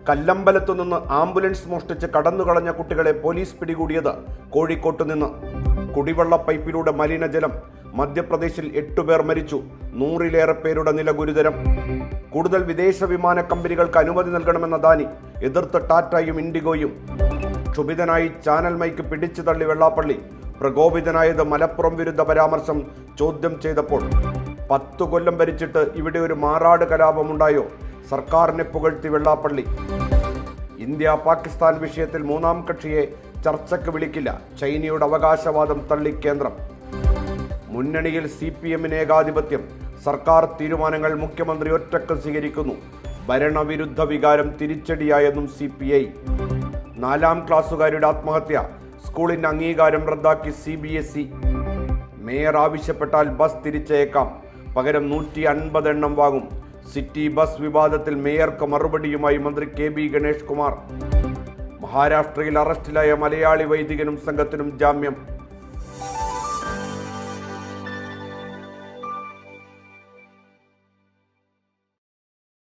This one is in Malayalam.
കല്ലമ്പലത്തു നിന്ന് ആംബുലൻസ് മോഷ്ടിച്ച് കടന്നുകളഞ്ഞ കുട്ടികളെ പോലീസ് പിടികൂടിയത് കോഴിക്കോട്ട് നിന്ന്. കുടിവെള്ള പൈപ്പിലൂടെ മലിനജലം. മധ്യപ്രദേശിൽ 8 പേർ മരിച്ചു. 100-ലേറെ പേരുടെ നില ഗുരുതരം. കൂടുതൽ വിദേശ വിമാന കമ്പനികൾക്ക് അനുമതി നൽകണമെന്ന അദാനി. എതിർത്ത് ടാറ്റയും ഇൻഡിഗോയും. ക്ഷുഭിതനായി ചാനൽ മൈക്ക് പിടിച്ചു തള്ളി വെള്ളാപ്പള്ളി. പ്രകോപിതനായത് മലപ്പുറം വിരുദ്ധ പരാമർശം ചോദ്യം ചെയ്തപ്പോൾ. 10 കൊല്ലം ഭരിച്ചിട്ട് ഇവിടെ ഒരു മാറാട് കലാപമുണ്ടായോ? സർക്കാരിനെ പുകഴ്ത്തി വെള്ളാപ്പള്ളി. ഇന്ത്യ പാകിസ്ഥാൻ വിഷയത്തിൽ മൂന്നാം കക്ഷിയെ ചർച്ചയ്ക്ക് വിളിക്കില്ല. ചൈനയുടെ അവകാശവാദം തള്ളി കേന്ദ്രം. മുന്നണിയിൽ CPM-ന് ഏകാധിപത്യം. സർക്കാർ തീരുമാനങ്ങൾ മുഖ്യമന്ത്രി ഒറ്റക്ക് സ്വീകരിക്കുന്നു. ഭരണവിരുദ്ധ വികാരം തിരിച്ചടിയായെന്നും CPI. 4ാം ക്ലാസ്സുകാരുടെ ആത്മഹത്യ. സ്കൂളിന്റെ അംഗീകാരം റദ്ദാക്കി CBSE. മേയർ ആവശ്യപ്പെട്ടാൽ ബസ് തിരിച്ചേക്കാം. പകരം 150 എണ്ണം വാങ്ങും. സിറ്റി ബസ് വിവാദത്തിൽ മേയർക്ക് മറുപടിയുമായി മന്ത്രി KB ഗണേഷ് കുമാർ. മഹാരാഷ്ട്രയിൽ അറസ്റ്റിലായ മലയാളി വൈദികനും സംഘത്തിനും ജാമ്യം.